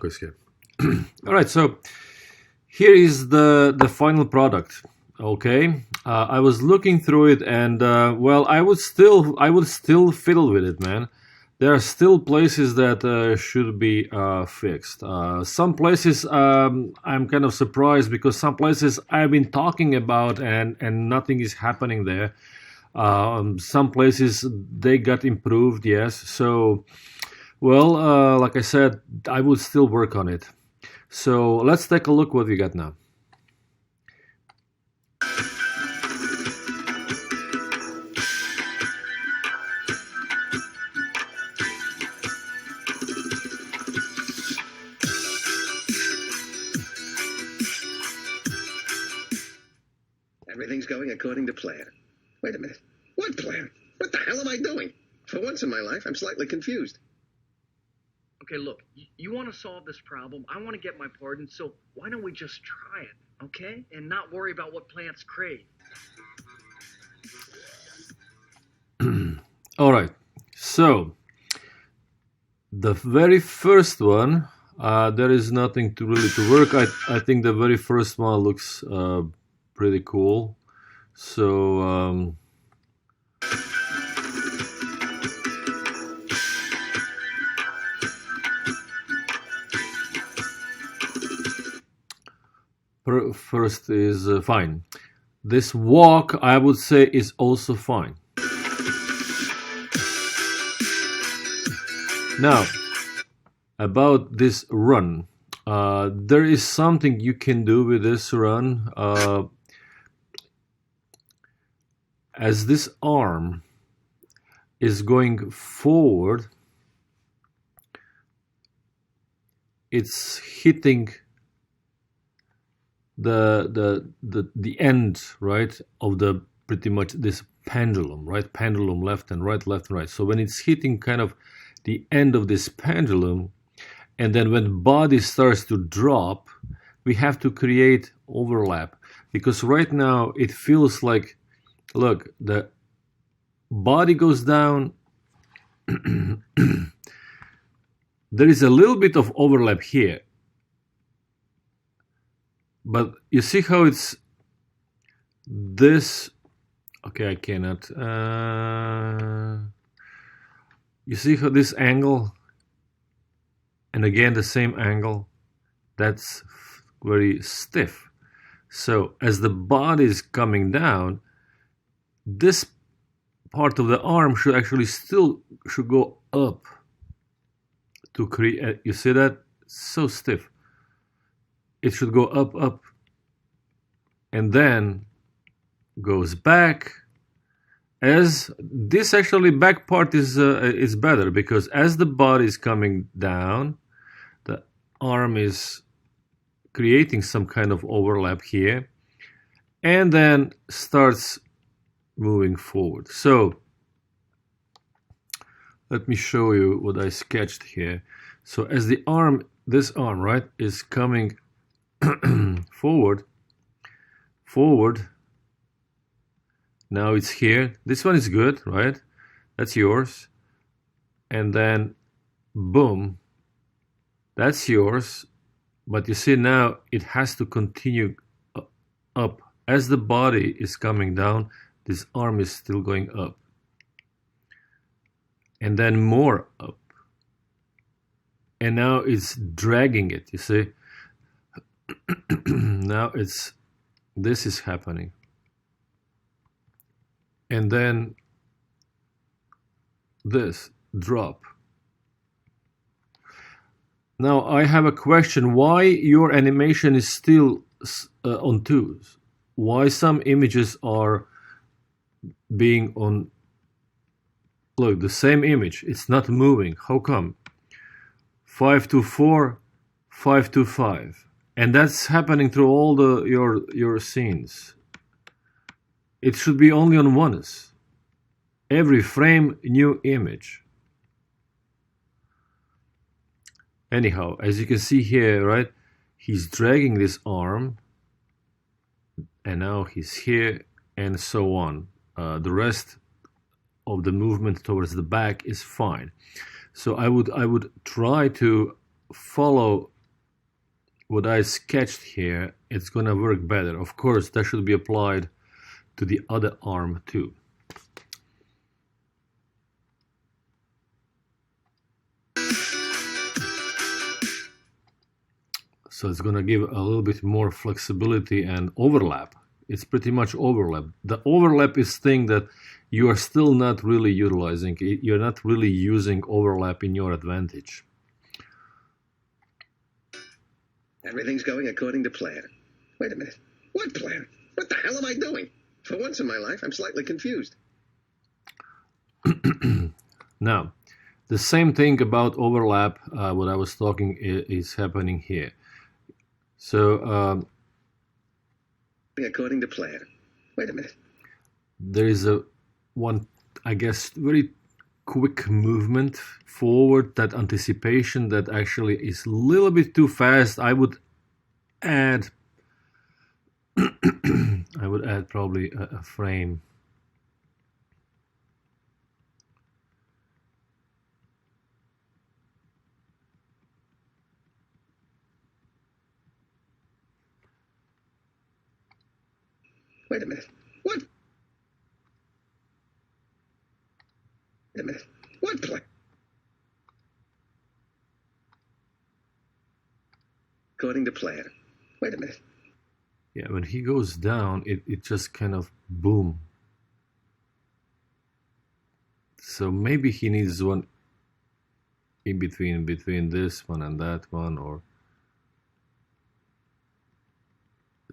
Goes here. All right, so here is the final product. Okay, I was looking through it, and well, I would still fiddle with it, man. There are still places that should be fixed. Some places I'm kind of surprised, because some places I've been talking about and nothing is happening there. Some places they got improved, yes. So, well, like I said, I would still work on it. So let's take a look what we got now. Everything's going according to plan. Wait a minute. What plan? What the hell am I doing? For once in my life, I'm slightly confused. Okay, look, you want to solve this problem. I want to get my pardon, so why don't we just try it, okay? And not worry about what plants crave. All right, so the very first one, there is nothing to really to work. I think the very first one looks pretty cool. So first is fine. This walk, I would say, is also fine. Now, about this run, there is something you can do with this run. As this arm is going forward, it's hitting the end, right, of the pretty much this pendulum, right? Pendulum left and right, left and right. So when it's hitting kind of the end of this pendulum, and then when body starts to drop, we have to create overlap, because right now it feels like, look, the body goes down. There is a little bit of overlap here, but you see how it's this. Okay, I cannot. You see how this angle, and again the same angle, that's very stiff. So as the body is coming down, this part of the arm should actually should go up to create. You see that? So stiff. It should go up, up, and then goes back. As this actually back part is better, because as the body is coming down, the arm is creating some kind of overlap here, and then starts moving forward. So let me show you what I sketched here. So as the arm, this arm, right, is coming forward, now it's here. This one is good, right? That's yours. And then boom, that's yours. But you see now it has to continue up. As the body is coming down, this arm is still going up. And then more up. And now it's dragging it, you see? Now this is happening. And then this drop. Now I have a question. Why your animation is still on 2s? Why some images are being on, look, the same image, it's not moving? How come? 5 to 4, 5 to 5. And that's happening through all your scenes. It should be only on 1s. Every frame, new image. Anyhow, as you can see here, right, he's dragging this arm, and now he's here, and so on. The rest of the movement towards the back is fine. So I would try to follow what I sketched here, it's going to work better. Of course, that should be applied to the other arm too. So it's going to give a little bit more flexibility and overlap. It's pretty much overlap. The overlap is thing that you are still not really utilizing. You're not really using overlap in your advantage. Everything's going according to plan. Wait a minute. What plan? What the hell am I doing? For once in my life, I'm slightly confused. Now, the same thing about overlap, what I was talking is happening here. So, According to plan. Wait a minute. there is one, I guess, very quick movement forward, that anticipation that actually is a little bit too fast. I would add probably a frame. Wait a minute. What? Wait a minute. What plan? According to plan. Wait a minute. Yeah, when he goes down, it just kind of boom. So maybe he needs one in between this one and that one, or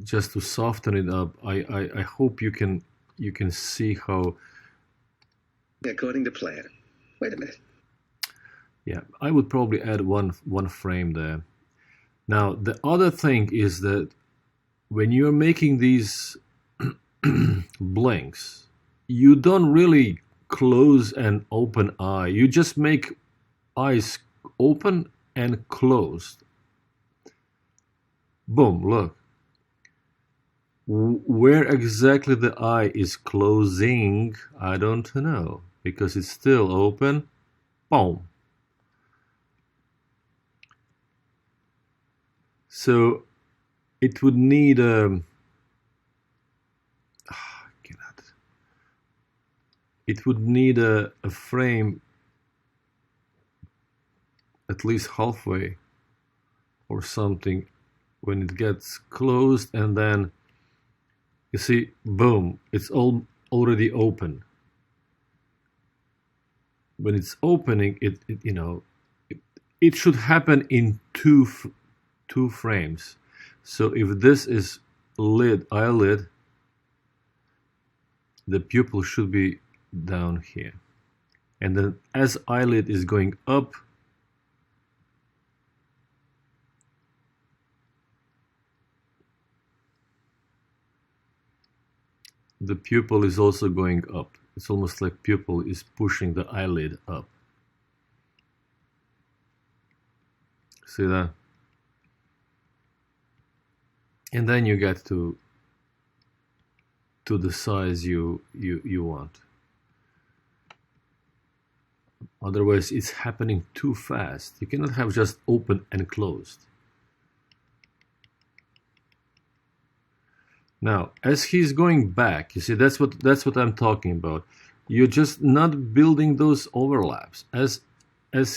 just to soften it up. I hope you can see how. According to plan. Wait a minute. Yeah, I would probably add one frame there. Now the other thing is that when you're making these blinks, you don't really close and open eye. You just make eyes open and closed. Boom, look. Where exactly the eye is closing, I don't know, because it's still open. Boom. So it would need it would need a frame at least halfway or something when it gets closed, and then you see, boom, it's already open. When it's opening, it should happen in two frames. So if this is eyelid, the pupil should be down here. And then as eyelid is going up, the pupil is also going up. It's almost like pupil is pushing the eyelid up. See that? And then you get to the size you want. Otherwise, it's happening too fast. You cannot have just open and closed. Now, as he's going back, you see, that's what I'm talking about. You're just not building those overlaps. As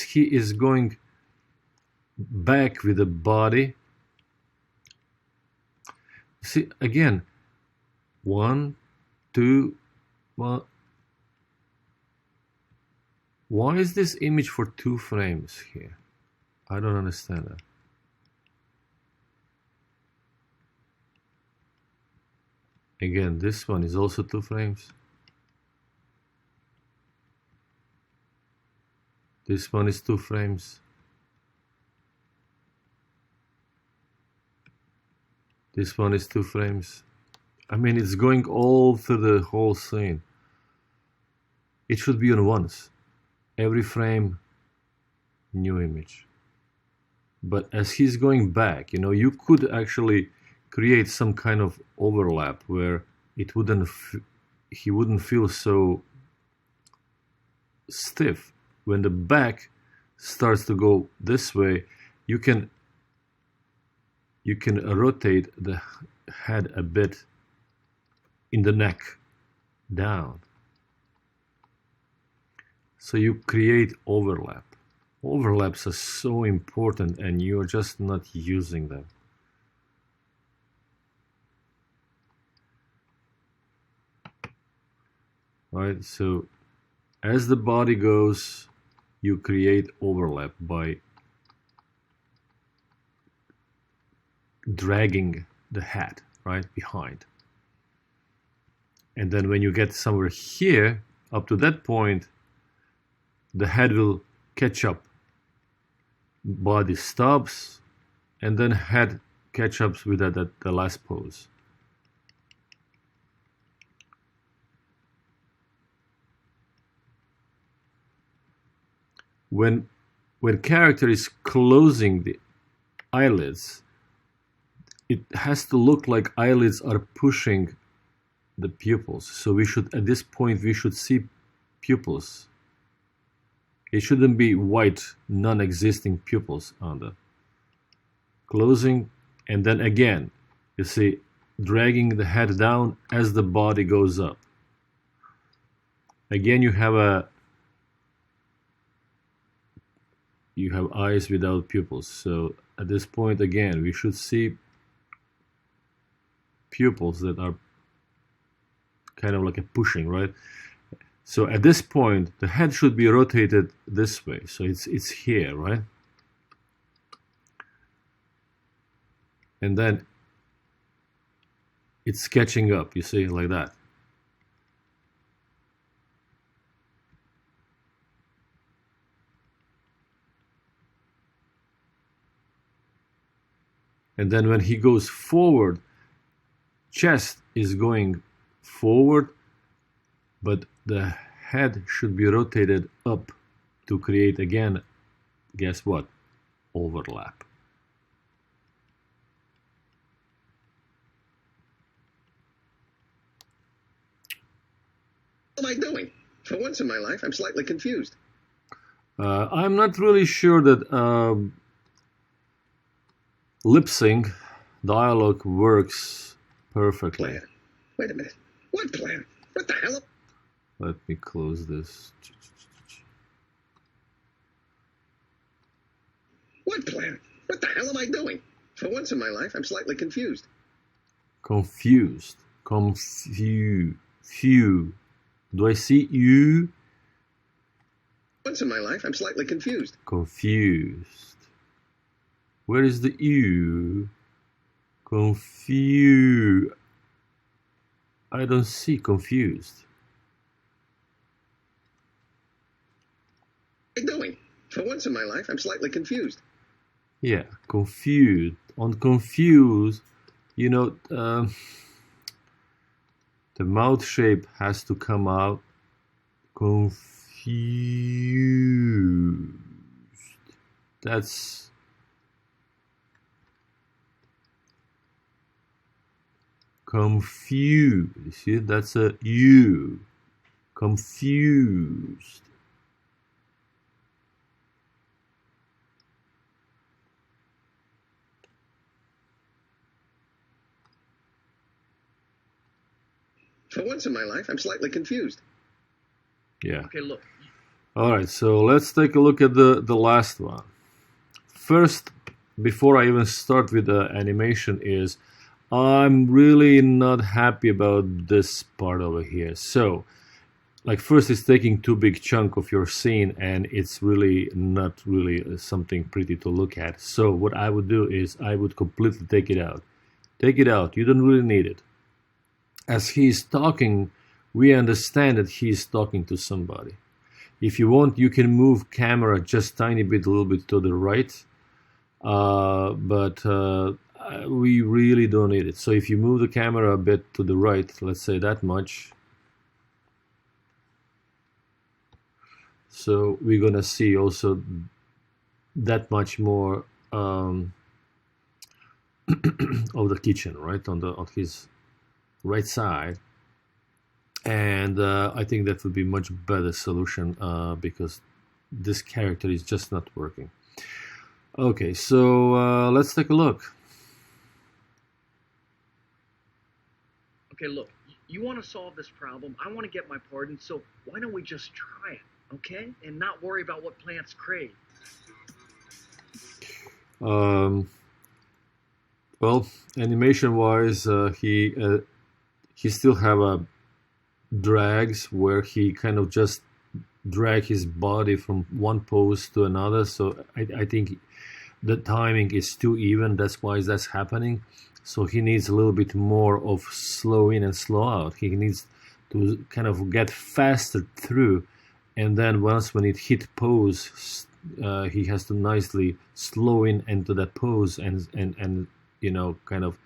he is going back with the body, see, again, 1, 2, 1. Why is this image for 2 frames here? I don't understand that. Again, this one is also 2 frames. This one is 2 frames. This one is 2 frames. I mean, it's going all through the whole scene. It should be on once. Every frame, new image. But as he's going back, you could actually create some kind of overlap where he wouldn't feel so stiff. When the back starts to go this way, you can rotate the head a bit in the neck down. So you create overlap. Overlaps are so important and you're just not using them. Right, so as the body goes, you create overlap by dragging the head right behind. And then when you get somewhere here, up to that point, the head will catch up. Body stops, and then head catch up with that at the last pose. When character is closing the eyelids, it has to look like eyelids are pushing the pupils. So we should, at this point, we should see pupils. It shouldn't be white, non-existing pupils on the closing. And then again, you see, dragging the head down as the body goes up. Again, you have eyes without pupils. So at this point, again, we should see pupils that are kind of like a pushing, right? So at this point, the head should be rotated this way. So it's here, right? And then it's sketching up, you see, like that. And then when he goes forward, chest is going forward, but the head should be rotated up to create, again, guess what? Overlap. What am I doing? For once in my life, I'm slightly confused. I'm not really sure that lip sync dialogue works perfectly. Plan. Wait a minute. What plan? What the hell? Let me close this. What plan? What the hell am I doing? For once in my life, I'm slightly confused. Confused. Few. Do I see you? Once in my life, I'm slightly confused. Confused. Where is the you? Confused. I don't see confused. What am I doing? For once in my life, I'm slightly confused. Yeah, confused. On confused, you know, the mouth shape has to come out. Confused. That's confused. You see, that's a U. Confused. For once in my life, I'm slightly confused. Yeah. Okay, look. All right, so let's take a look at the last one. First, before I even start with the animation, is I'm really not happy about this part over here. So, like, first it's taking too big chunk of your scene and it's really not really something pretty to look at. So what I would do is I would completely take it out. Take it out. You don't really need it. As he's talking, we understand that he's talking to somebody. If you want, you can move camera just tiny bit, a little bit to the right, but we really don't need it. So if you move the camera a bit to the right, let's say that much, so we're gonna see also that much more of the kitchen, right, on his right side. And I think that would be much better solution because this character is just not working. Okay, so let's take a look. Okay, look, you want to solve this problem. I want to get my pardon, so why don't we just try it, okay? And not worry about what plants crave. Well, animation-wise, he still have a drags where he kind of just drag his body from one pose to another. So I think the timing is too even. That's why that's happening. So he needs a little bit more of slow in and slow out. He needs to kind of get faster through, and then once when it hit pose, he has to nicely slow in into that pose and you know, kind of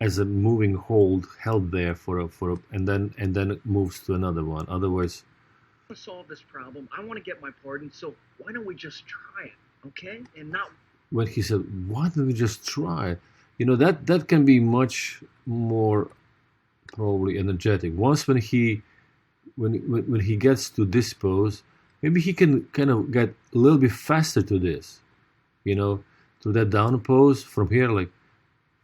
as a moving hold held there for a and then it moves to another one. Otherwise, To solve this problem, I want to get my pardon, so why don't we just try it, okay? And not when he said, "Why don't we just try?" You know, that can be much more probably energetic. Once when he gets to this pose, maybe he can kind of get a little bit faster to this, you know, to that down pose from here, like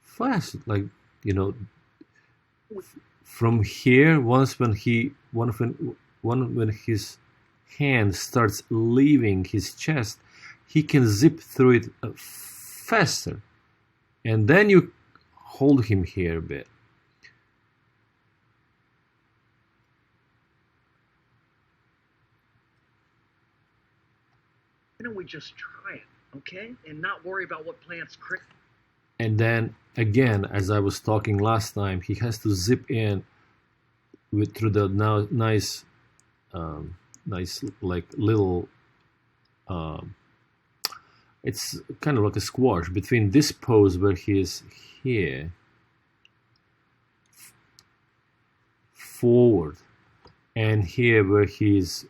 fast, like, you know, from here. Once when his hand starts leaving his chest, he can zip through it faster, and then you hold him here a bit. why don't we just try it, okay? And not worry about what plants crave. And then again, as I was talking last time, he has to zip in with through the now nice, nice like little. It's kind of like a squash between this pose where he is here, forward, and here where he's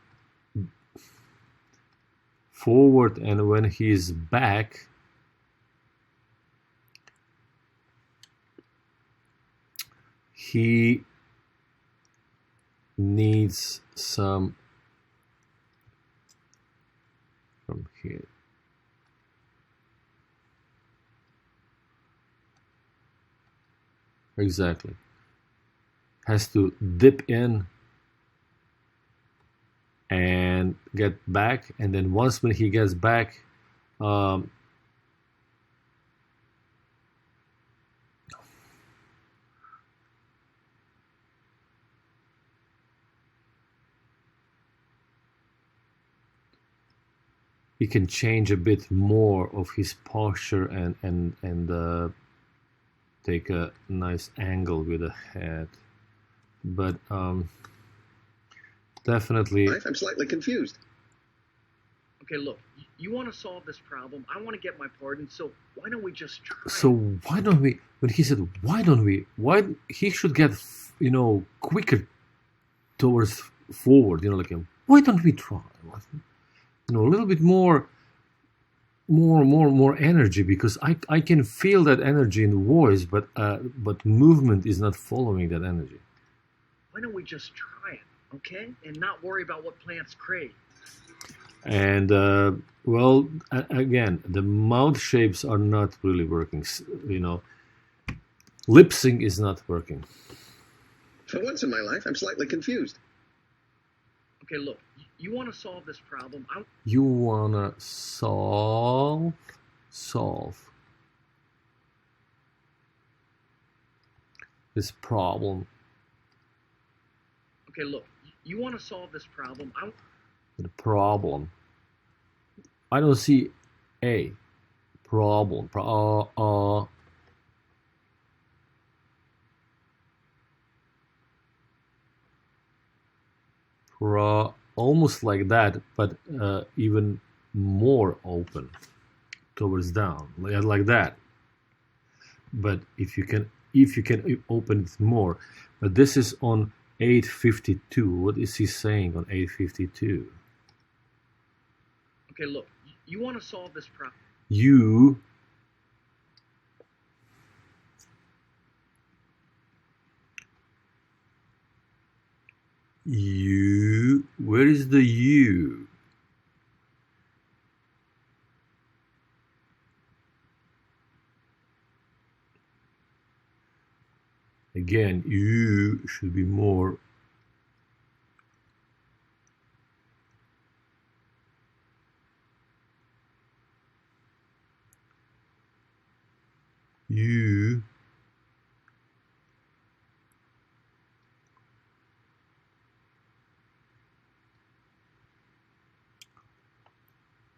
forward, and when he's back, he needs some from here. Exactly. Has to dip in and get back, and then once when he gets back, um, he can change a bit more of his posture and take a nice angle with the head. But definitely, I'm slightly confused. Okay, look, you want to solve this problem. I want to get my pardon, so why don't we just try so it? why don't we? When he said, "Why don't we?" Why he should get, you know, quicker towards forward. You know, like, why don't we try? You know, a little bit more energy, because I can feel that energy in the voice, but movement is not following that energy. Why don't we just try it, okay? And not worry about what plants crave. And well, again, the mouth shapes are not really working. You know, lip sync is not working. For once in my life, I'm slightly confused. Okay, look, you want to solve this problem. You wanna solve this problem. Okay, look, you want to solve this problem. The problem. I don't see a problem. Almost like that, but even more open towards down, like that. But if you can open it more. But this is on 852. What is he saying on 852? Okay, look, you want to solve this problem. You where is the you? Again, you should be more you.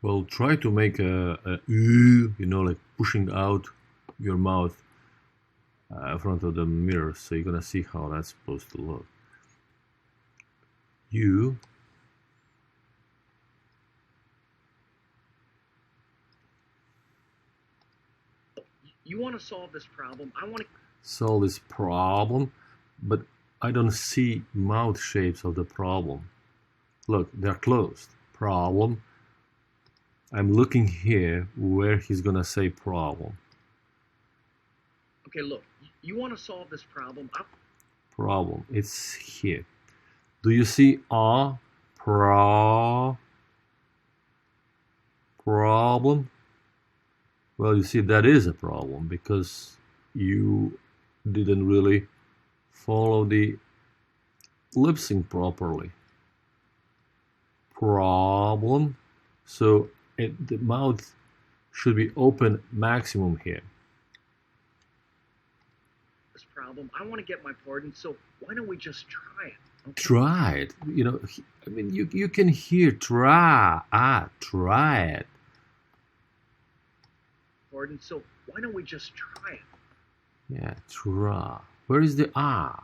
Well, try to make a you know, like pushing out your mouth in front of the mirror. So you're gonna see how that's supposed to look. You. You want to solve this problem? I want to solve this problem, but I don't see mouth shapes of the problem. Look, they're closed. Problem. I'm looking here where he's gonna say problem. Okay, look, you want to solve this problem? Problem. It's here. Do you see problem? Well, you see that is a problem because you didn't really follow the lip sync properly. Problem. So the mouth should be open maximum here. This problem. I want to get my pardon, so why don't we just try it? Okay? Try it. You know, I mean, you can hear try it. Pardon, so why don't we just try it? Yeah, try. Where is the try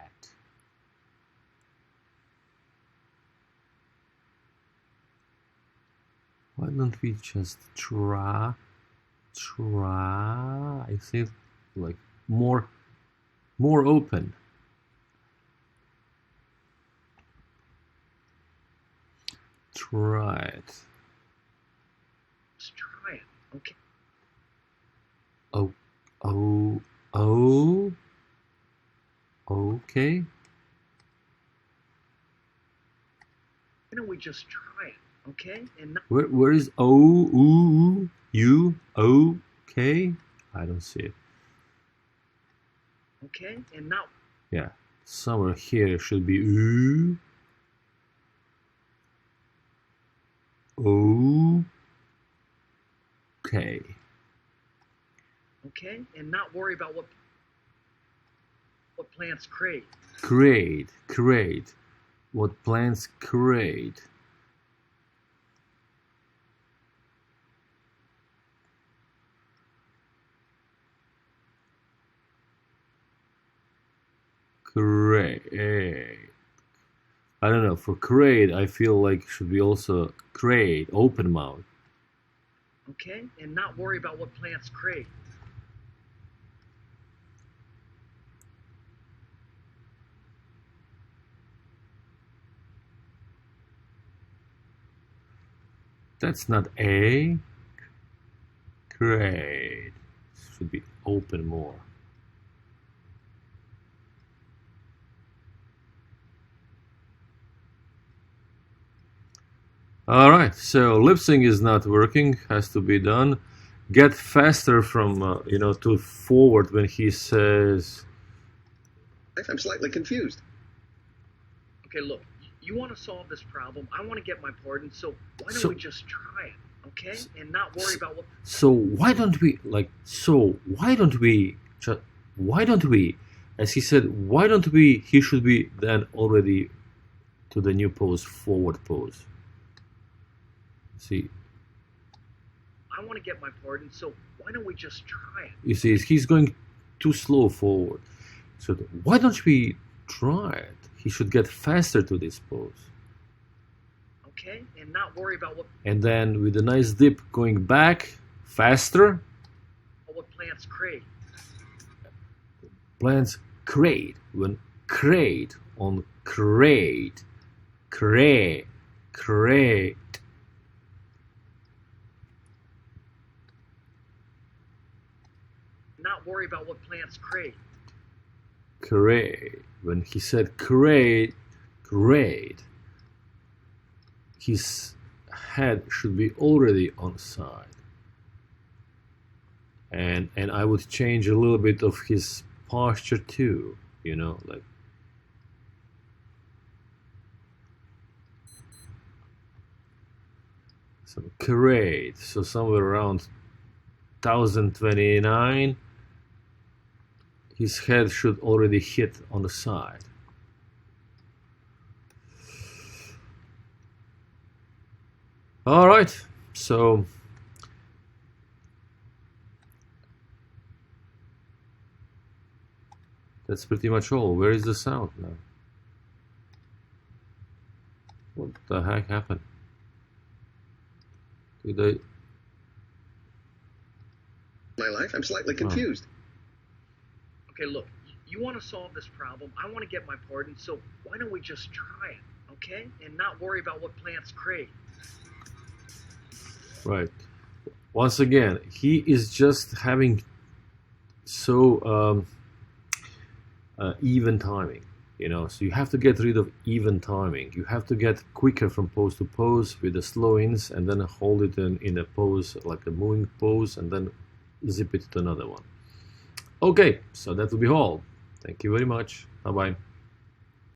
it. Why don't we just try? I see, like more open. Try it. Just try it, okay? Okay. Why don't we just try it, okay? And not Where is you? Okay? I don't see it. okay? And not Yeah, somewhere here should be ooh. Okay. okay? And not worry about what plants create. Create. What plants create. Create. I don't know, for create, I feel like should be also create, open mouth. Okay? And not worry about what plants create. That's not a. Create. Should be open more. Alright, so lip sync is not working, has to be done. Get faster from, to forward when he says. I'm slightly confused. Okay, look, you want to solve this problem. I want to get my pardon, so why don't we just try it, okay? And not worry about what. So why don't we, as he said, why don't we, he should be then already to the new pose, forward pose. See, I want to get my pardon, so why don't we just try it? you see, he's going too slow forward. So why don't we try it? He should get faster to this pose. Okay? And not worry about what. And then with a nice dip going back, faster. What plants create. Plants create. When create on create. Not worry about what plants create. Create. When he said create, his head should be already on side. and I would change a little bit of his posture too, you know, like so great. So somewhere around 1029, his head should already hit on the side. All right, so that's pretty much all. Where is the sound now? What the heck happened? Did I? My life, I'm slightly confused. Okay, look, you want to solve this problem. I want to get my pardon, so why don't we just try it, okay? And not worry about what plants crave. Right. Once again, he is just having so even timing, you know. So you have to get rid of even timing. You have to get quicker from pose to pose with the slow-ins, and then hold it in a pose, like a moving pose, and then zip it to another one. Okay, so that will be all. Thank you very much. Bye-bye.